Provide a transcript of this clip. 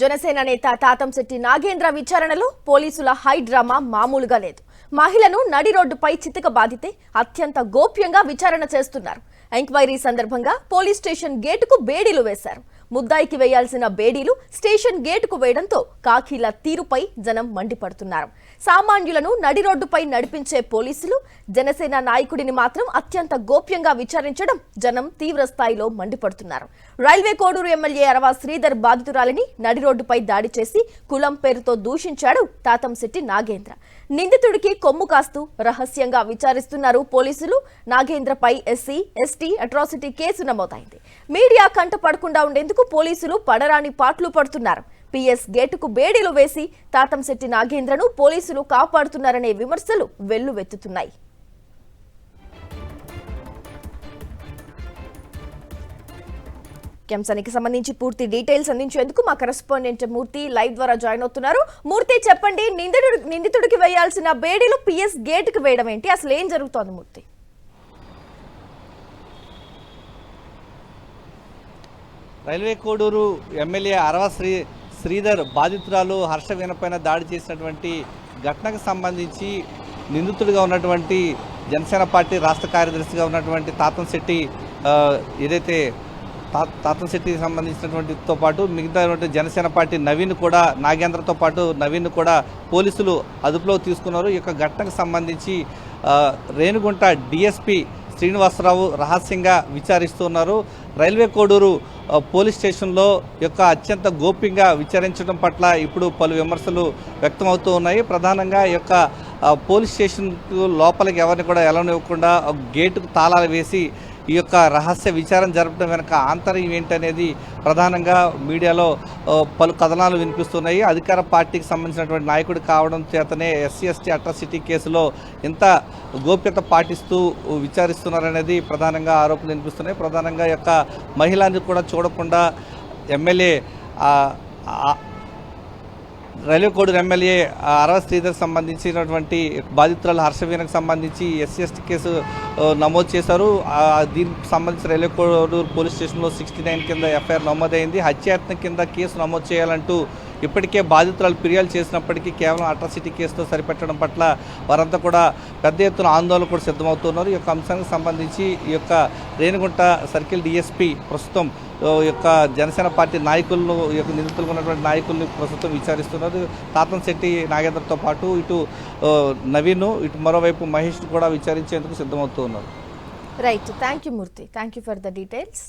జనసేన నేత తాతంశెట్టి నాగేంద్ర విచారణలో పోలీసుల హై డ్రామా మామూలుగా లేదు. మహిళను నడి రోడ్డుపై చితక బాధితే అత్యంత గోప్యంగా విచారణ చేస్తున్నారు. ఎంక్వైరీ సందర్భంగా పోలీస్ స్టేషన్ గేటుకు బేడీలు వేశారు. ముద్దాయికి వేయాల్సిన బేడీలు స్టేషన్ గేటుకు వేయడంతో కాకీల తీరుపై జనం మండిపడుతున్నారు. సామాన్యులను నడి రోడ్డుపై నడిపించే పోలీసులు జనసేన నాయకుడిని మాత్రం అత్యంత గోప్యంగా విచారించడం జనం తీవ్ర స్థాయిలో మండిపడుతున్నారు. రైల్వే కోడూరు ఎమ్మెల్యే అరవ శ్రీధర్ బాధితురాలిని నడి రోడ్డుపై దాడి చేసి కులం పేరుతో దూషించాడు తాతంశెట్టి నాగేంద్ర. నిందితుడికి కొమ్ము కాస్తూ రహస్యంగా విచారిస్తున్నారు పోలీసులు. నాగేంద్రపై ఎస్సీ, ఎస్టీ అట్రాసిటీ కేసు నమోదైంది. మీడియా కంట పడకుండా ఉండేందుకు పోలీసులు పడరాని పాట్లు పడుతున్నారు. పిఎస్ గేటుకు బేడీలు వేసి తాతంశెట్టి నాగేంద్రను పోలీసులు కాపాడుతున్నారనే విమర్శలు వెల్లువెత్తుతున్నాయి. అంశానికి సంబంధించి పూర్తి డీటెయిల్స్ అందించేందుకు మా కరెస్పాండెంట్ మూర్తి లైవ్ ద్వారా జాయిన్ అవుతున్నారు. మూర్తి, చెప్పండి, నిందితుడికి వేయాల్సిన బేడీలు పిఎస్ గేటుకు వేయడం ఏంటి? అసలు ఏం జరుగుతోంది మూర్తి? రైల్వే కోడూరు ఎమ్మెల్యే అరవ శ్రీధర్ బాధితురాలు హర్షవీణపైన దాడి చేసినటువంటి ఘటనకు సంబంధించి నిందితుడిగా ఉన్నటువంటి జనసేన పార్టీ రాష్ట్ర కార్యదర్శిగా ఉన్నటువంటి తాతంశెట్టి ఏదైతే తాతంశెట్టికి సంబంధించినటువంటితో పాటు మిగతా జనసేన పార్టీ నవీన్ కూడా నాగేంద్రతో పాటు నవీన్ కూడా పోలీసులు అదుపులో తీసుకున్నారు. ఈ యొక్క ఘటనకు సంబంధించి రేణిగుంట డిఎస్పీ శ్రీనివాసరావు రహస్యంగా విచారిస్తున్నారు. రైల్వే కోడూరు పోలీస్ స్టేషన్లో యొక్క అత్యంత గోప్యంగా విచారించడం పట్ల ఇప్పుడు పలు విమర్శలు వ్యక్తమవుతూ ఉన్నాయి. ప్రధానంగా ఈ యొక్క పోలీస్ స్టేషన్ లోపలికి ఎవరిని కూడా వెళ్ళనివ్వకుండా గేటుకు తాళాలు వేసి ఈ యొక్క రహస్య విచారణ జరపడం వెనక ఆంతర్యం ఏంటనేది ప్రధానంగా మీడియాలో పలు కథనాలు వినిపిస్తున్నాయి. అధికార పార్టీకి సంబంధించినటువంటి నాయకుడు కావడం చేతనే ఎస్సీ, ఎస్టీ అట్రాసిటీ కేసులో ఇంత గోప్యత పాటిస్తూ విచారిస్తున్నారనేది ప్రధానంగా ఆరోపణలు వినిపిస్తున్నాయి. ప్రధానంగా ఈ యొక్క మహిళని కూడా చూడకుండా ఎమ్మెల్యే రైల్వే కోడూరు ఎమ్మెల్యే అరవ శ్రీధర్ సంబంధించినటువంటి బాధితురాలు హర్షవీణకు సంబంధించి ఎస్సీ, ఎస్టీ కేసు నమోదు చేశారు. దీనికి సంబంధించి రైల్వే కోడూరు పోలీస్ స్టేషన్లో 69 కింద ఎఫ్ఐఆర్ నమోదైంది. హత్యాయత్నం కింద కేసు నమోదు చేయాలంటూ ఇప్పటికే బాధితురాలు ఫిర్యాదు చేసినప్పటికీ కేవలం అట్రాసిటీ కేసుతో సరిపెట్టడం పట్ల వారంతా కూడా పెద్ద ఎత్తున ఆందోళన కూడా సిద్ధమవుతున్నారు. ఈ యొక్క అంశానికి సంబంధించి ఈ యొక్క రేణిగుంట సర్కిల్ డిఎస్పీ ప్రస్తుతం ఈ యొక్క జనసేన పార్టీ నాయకులను, ఈ యొక్క నిందితులుగా ఉన్నటువంటి నాయకుల్ని ప్రస్తుతం విచారిస్తున్నారు. తాతంశెట్టి నాగేంద్రతో పాటు ఇటు నవీన్, ఇటు మరోవైపు మహేష్ కూడా విచారించేందుకు సిద్ధమవుతూ ఉన్నారు. Right, thank you Murthy, thank you for the details.